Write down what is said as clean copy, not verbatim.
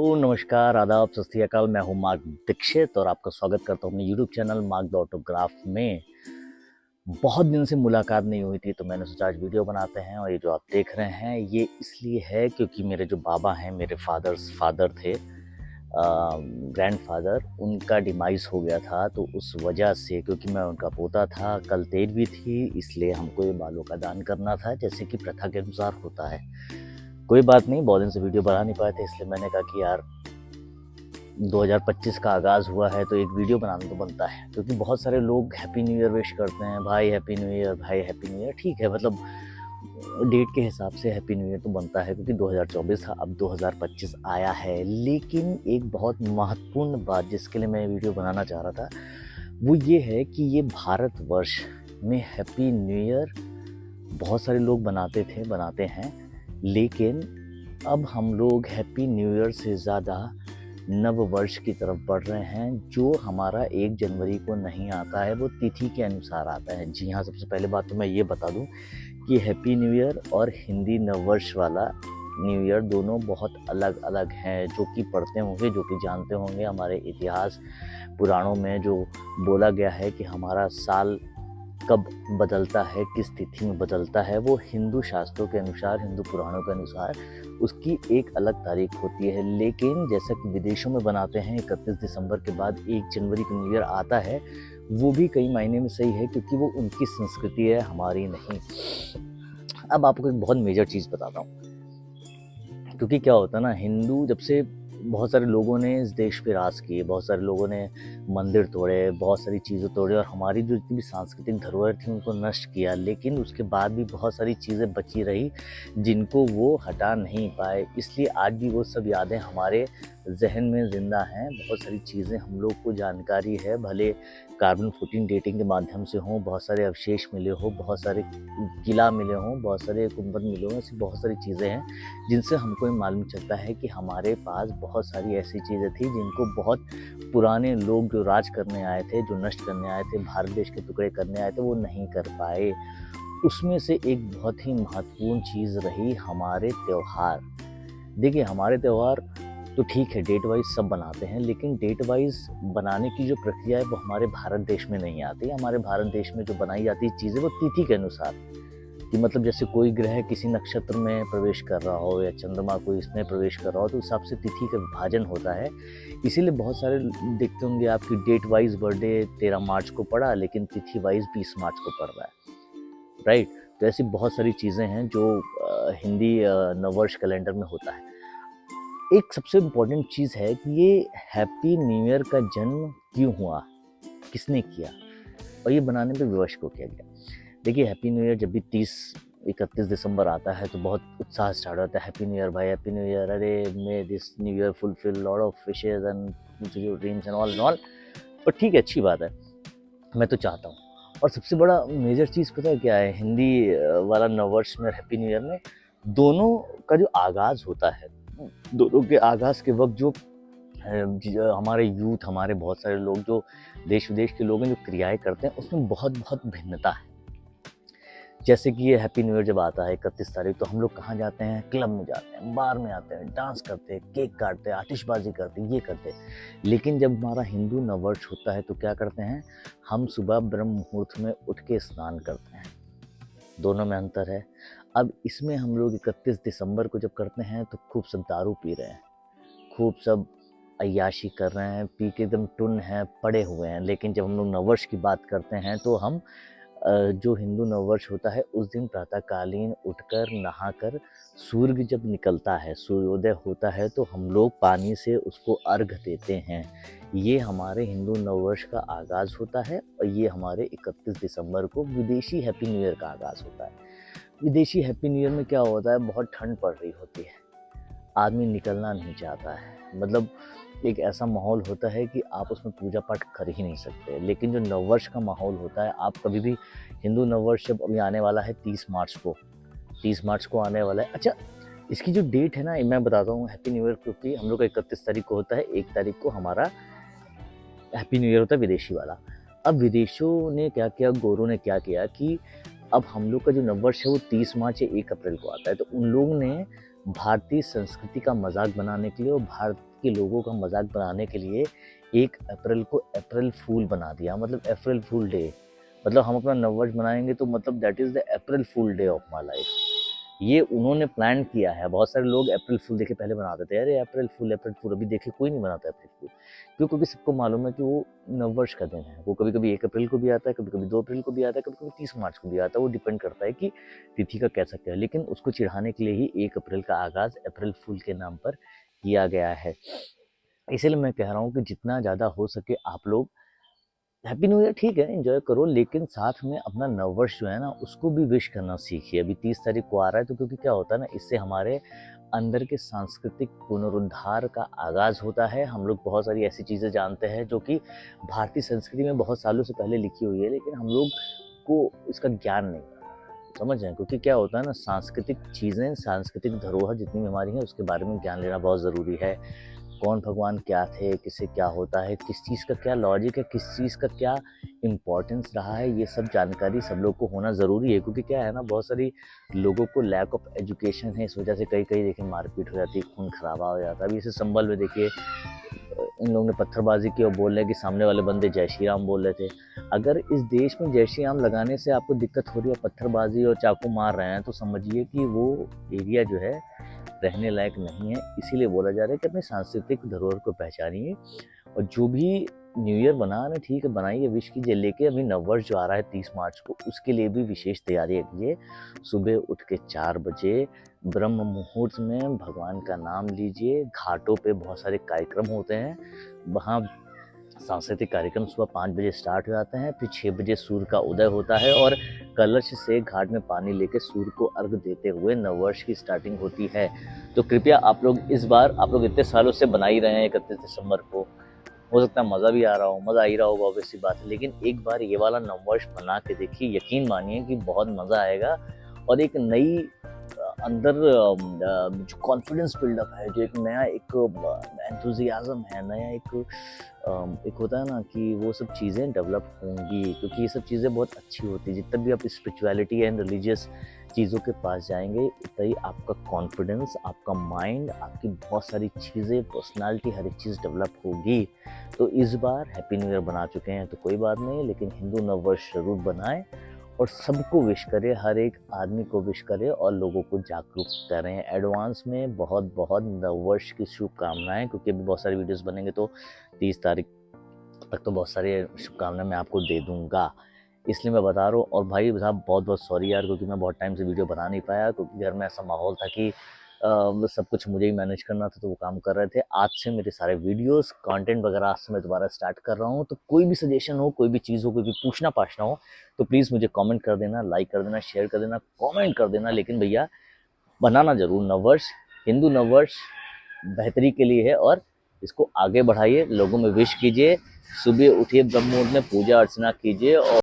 नमस्कार, आदाब, सत श्री अकाल। मैं हूँ मार्क दीक्षित और आपका स्वागत करता हूँ अपने YouTube channel mark the autograph में। बहुत दिन से मुलाकात नहीं हुई थी तो मैंने सोचा आज वीडियो बनाते हैं। और ये जो आप देख रहे हैं ये इसलिए है क्योंकि मेरे जो बाबा हैं, मेरे फादर थे, ग्रैंडफादर, उनका डिमाइस हो गया था। तो उस वजह से, क्योंकि मैं उनका पोता था, कल तेज भी थी, इसलिए हमको ये बालों का दान करना था जैसे कि प्रथा के अनुसार होता है। कोई बात नहीं, बहुत दिन से वीडियो बना नहीं पाए थे, इसलिए मैंने कहा कि यार 2025 का आगाज़ हुआ है तो एक वीडियो बनाना तो बनता है। क्योंकि बहुत सारे लोग हैप्पी न्यू ईयर विश करते हैं, भाई हैप्पी न्यू ईयर, भाई हैप्पी न्यू ईयर। ठीक है, मतलब डेट के हिसाब से हैप्पी न्यू ईयर तो बनता है क्योंकि 2024 था, अब 2025 आया है। लेकिन एक बहुत महत्वपूर्ण बात जिसके लिए मैं वीडियो बनाना चाह रहा था वो ये है कि ये भारतवर्ष में हैप्पी न्यू ईयर बहुत सारे लोग बनाते हैं, लेकिन अब हम लोग हैप्पी न्यू ईयर से ज़्यादा नव वर्ष की तरफ बढ़ रहे हैं, जो हमारा 1 जनवरी को नहीं आता है, वो तिथि के अनुसार आता है। जी हाँ, सबसे पहले बात तो मैं ये बता दूं कि हैप्पी न्यू ईयर और हिंदी नव वर्ष वाला न्यू ईयर दोनों बहुत अलग अलग हैं। जो कि पढ़ते होंगे, जो कि जानते होंगे, हमारे इतिहास पुराणों में जो बोला गया है कि हमारा साल कब बदलता है, किस तिथि में बदलता है, वो हिंदू शास्त्रों के अनुसार, हिंदू पुराणों के अनुसार उसकी एक अलग तारीख होती है। लेकिन जैसा कि विदेशों में बनाते हैं 31 दिसंबर के बाद 1 जनवरी को न्यू ईयर आता है, वो भी कई मायने में सही है क्योंकि वो उनकी संस्कृति है, हमारी नहीं। अब आपको एक बहुत मेजर चीज़ बताता हूँ। क्योंकि क्या होता है ना, हिंदू जब से बहुत सारे लोगों ने इस देश पे राज किए, बहुत सारे लोगों ने मंदिर तोड़े, बहुत सारी चीज़ें तोड़े और हमारी जो जितनी भी सांस्कृतिक धरोहर थी उनको नष्ट किया। लेकिन उसके बाद भी बहुत सारी चीज़ें बची रही जिनको वो हटा नहीं पाए, इसलिए आज भी वो सब यादें हमारे जहन में ज़िंदा हैं। बहुत सारी चीज़ें हम लोग को जानकारी है, भले कार्बन 14 डेटिंग के माध्यम से हों, बहुत सारे अवशेष मिले हों, बहुत सारे किला मिले हों, बहुत सारे गुंबद मिले हों, ऐसी बहुत सारी चीज़ें हैं जिनसे हमको ये मालूम चलता है कि हमारे पास बहुत सारी ऐसी चीज़ें थी जिनको बहुत पुराने लोग जो राज करने आए थे, जो नष्ट करने आए थे, भारत देश के टुकड़े करने आए थे, वो नहीं कर पाए। उसमें से एक बहुत ही महत्वपूर्ण चीज़ रही हमारे त्यौहार। देखिए, हमारे त्यौहार तो ठीक है, डेट वाइज सब बनाते हैं, लेकिन डेट वाइज बनाने की जो प्रक्रिया है वो हमारे भारत देश में नहीं आती। हमारे भारत देश में जो बनाई जाती है चीज़ें वो तिथि के अनुसार, कि मतलब जैसे कोई ग्रह किसी नक्षत्र में प्रवेश कर रहा हो या चंद्रमा कोई इसमें प्रवेश कर रहा हो तो उस हिसाब से तिथि का विभाजन होता है। इसीलिए बहुत सारे देखते होंगे आपकी डेट वाइज बर्थडे 13 मार्च को पड़ा, लेकिन तिथि वाइज 20 मार्च को पड़ रहा है, राइट। तो ऐसी बहुत सारी चीज़ें हैं जो हिंदी नववर्ष कैलेंडर में होता है। एक सबसे इम्पोर्टेंट चीज़ है कि ये हैप्पी न्यू ईयर का जन्म क्यों हुआ, किसने किया और ये बनाने पे विवश को किया गया। देखिए, हैप्पी न्यू ईयर जब भी 31 दिसंबर आता है तो बहुत उत्साह स्टार्ट होता है। हैप्पी न्यू ईयर भाई, हैप्पी न्यू ईयर, अरे may this new year fulfil lot of wishes and your dreams and all. और ठीक है, अच्छी बात है, मैं तो चाहता हूँ। और सबसे बड़ा मेजर चीज़ पता है क्या है, हिंदी वाला नववर्ष में, हैप्पी न्यू ईयर में दोनों का जो आगाज़ होता है, दोनों के आगाज़ के वक्त जो हमारे यूथ, हमारे बहुत सारे लोग जो देश विदेश के लोग हैं जो क्रियाएं करते हैं, उसमें बहुत बहुत भिन्नता है। जैसे कि ये हैप्पी न्यू ईयर जब आता है 31 तारीख, तो हम लोग कहाँ जाते हैं, क्लब में जाते हैं, बार में आते हैं, डांस करते हैं, केक काटते हैं, आतिशबाजी करते हैं, ये करते हैं। लेकिन जब हमारा हिंदू नववर्ष होता है तो क्या करते हैं, हम सुबह ब्रह्म मुहूर्त में उठ के स्नान करते हैं। दोनों में अंतर है। अब इसमें हम लोग 31 दिसंबर को जब करते हैं तो खूब सब दारू पी रहे हैं, खूब सब अय्याशी कर रहे हैं, पी के एकदम टुन हैं, पड़े हुए हैं। लेकिन जब हम लोग नववर्ष की बात करते हैं तो हम जो हिंदू नववर्ष होता है उस दिन प्रातःकालीन उठकर नहाकर सूर्य जब निकलता है, सूर्योदय होता है, तो हम लोग पानी से उसको अर्घ देते हैं। ये हमारे हिंदू नववर्ष का आगाज़ होता है और ये हमारे 31 दिसंबर को विदेशी हैप्पी न्यू ईयर का आगाज़ होता है। विदेशी हैप्पी न्यू ईयर में क्या होता है, बहुत ठंड पड़ रही होती है, आदमी निकलना नहीं चाहता है, मतलब एक ऐसा माहौल होता है कि आप उसमें पूजा पाठ कर ही नहीं सकते। लेकिन जो नववर्ष का माहौल होता है, आप कभी भी हिंदू नववर्ष जब अभी आने वाला है 30 मार्च को आने वाला है। अच्छा, इसकी जो डेट है ना, मैं बताता हूँ हैप्पी न्यू ईयर, क्योंकि हम लोग का 31 तारीख को होता है, 1 तारीख को हमारा हैप्पी न्यू ईयर होता है विदेशी वाला। अब विदेशों ने क्या किया, गोरों ने क्या किया कि अब हम लोग का जो नववर्ष है वो 30 मार्च या 1 अप्रैल को आता है, तो उन लोगों ने भारतीय संस्कृति का मजाक बनाने के लिए और के लोगों का मजाक बनाने के लिए 1 अप्रैल को अप्रैल फूल बना दिया, मतलब अप्रैल फूल डे। मतलब हम अपना नववर्ष मनाएंगे तो मतलब that is the April fool day of my life. ये उन्होंने प्लान किया है। बहुत सारे लोग अप्रैल फूल देखे पहले बनाते थे, अरे अप्रैल फूल अप्रैल फूल, अभी देखे कोई नहीं बनाता अप्रैल फूल। क्यों? क्योंकि सबको मालूम है कि वो नववर्ष का दिन है। वो कभी कभी 1 अप्रैल को भी आता है, कभी कभी 2 अप्रैल को भी आता है, कभी कभी 30 मार्च को भी आता है। वो डिपेंड करता है कि तिथि का कैसा क्या है, लेकिन उसको चिढ़ाने के लिए ही 1 अप्रैल का आगाज़ अप्रैल फूल के नाम पर किया गया है। इसीलिए मैं कह रहा हूँ कि जितना ज़्यादा हो सके आप लोग हैप्पी न्यू ईयर ठीक है, एंजॉय करो, लेकिन साथ में अपना नववर्ष जो है ना उसको भी विश करना सीखिए। अभी 30 तारीख को आ रहा है, तो क्योंकि क्या होता है ना, इससे हमारे अंदर के सांस्कृतिक पुनरुद्धार का आगाज़ होता है। हम लोग बहुत सारी ऐसी चीज़ें जानते हैं जो कि भारतीय संस्कृति में बहुत सालों से पहले लिखी हुई है, लेकिन हम लोग को इसका ज्ञान नहीं है, समझ रहे हैं? क्योंकि क्या होता है ना, सांस्कृतिक चीज़ें, सांस्कृतिक धरोहर जितनी भी हमारी हैं उसके बारे में ज्ञान लेना बहुत ज़रूरी है। कौन भगवान क्या थे, किसे क्या होता है, किस चीज़ का क्या लॉजिक है, किस चीज़ का क्या इम्पोर्टेंस रहा है, ये सब जानकारी सब लोग को होना ज़रूरी है। क्योंकि क्या है ना, बहुत सारी लोगों को लैक ऑफ एजुकेशन है, इस वजह से कई कई देखिए मारपीट हो जाती है, खून खराबा हो जाता है। अभी इसे संभल में देखिए इन लोगों ने पत्थरबाजी की और बोल रहे हैं कि सामने वाले बंदे जय श्री राम बोल रहे थे। अगर इस देश में जय श्री राम लगाने से आपको दिक्कत हो रही है, पत्थरबाजी और चाकू मार रहे हैं, तो समझिए कि वो एरिया जो है रहने लायक नहीं है। इसीलिए बोला जा रहा है कि अपने सांस्कृतिक धरोहर को पहचानिए, और जो भी न्यू ईयर बना रहे ठीक है, बनाइए, विश कीजिए, लेके अभी नववर्ष जो आ रहा है 30 मार्च को, उसके लिए भी विशेष तैयारी कीजिए। सुबह उठ के 4 बजे ब्रह्म मुहूर्त में भगवान का नाम लीजिए। घाटों पे बहुत सारे कार्यक्रम होते हैं, वहाँ सांस्कृतिक कार्यक्रम सुबह 5 बजे स्टार्ट हो जाते हैं, फिर 6 बजे सूर्य का उदय होता है और कलश से घाट में पानी लेके सूर्य को अर्घ देते हुए नववर्ष की स्टार्टिंग होती है। तो कृपया आप लोग इस बार, आप लोग इतने सालों से बना ही रहे हैं 31 दिसंबर को, हो सकता है मज़ा भी आ रहा हो, मज़ा आ ही रहा होगा, ऑब्वियस सी बात है, लेकिन एक बार ये वाला नववर्ष बना के देखिए, यकीन मानिए कि बहुत मज़ा आएगा। और एक नई अंदर जो कॉन्फिडेंस बिल्डअप है, जो एक नया एक एंथुजियाज्म है, नया एक होता है ना कि वो सब चीज़ें डेवलप होंगी, क्योंकि ये सब चीज़ें बहुत अच्छी होती है। जितना भी आप स्पिरिचुअलिटी एंड रिलीजियस चीज़ों के पास जाएंगे, उतना ही आपका कॉन्फिडेंस, आपका माइंड, आपकी बहुत सारी चीज़ें, पर्सनालिटी, हर एक चीज़ डेवलप होगी। तो इस बार हैप्पी न्यू ईयर बना चुके हैं तो कोई बात नहीं, लेकिन हिंदू नववर्ष जरूर बनाएं और सबको विश करें, हर एक आदमी को विश करें और लोगों को जागरूक करें। एडवांस में बहुत बहुत नववर्ष की शुभकामनाएं, क्योंकि अभी बहुत सारी वीडियोस बनेंगे तो 30 तारीख तक तो बहुत सारी शुभकामनाएं मैं आपको दे दूंगा, इसलिए मैं बता रहा हूँ। और भाई साहब बहुत बहुत सॉरी यार, क्योंकि मैं बहुत टाइम से वीडियो बना नहीं पाया, क्योंकि घर में ऐसा माहौल था कि सब कुछ मुझे ही मैनेज करना था, तो वो काम कर रहे थे। आज से मेरे सारे वीडियोस, कंटेंट वगैरह आज से मैं दोबारा स्टार्ट कर रहा हूँ। तो कोई भी सजेशन हो, कोई भी चीज़ हो, कोई भी पूछना पाछना हो, तो प्लीज़ मुझे कमेंट कर देना, लाइक कर देना, शेयर कर देना, कमेंट कर देना। लेकिन भैया बनाना जरूर नववर्ष, हिंदू नववर्ष बेहतरी के लिए है, और इसको आगे बढ़ाइए, लोगों में विश कीजिए, सुबह उठिए, ब्रह्म मुहूर्त में पूजा अर्चना कीजिए और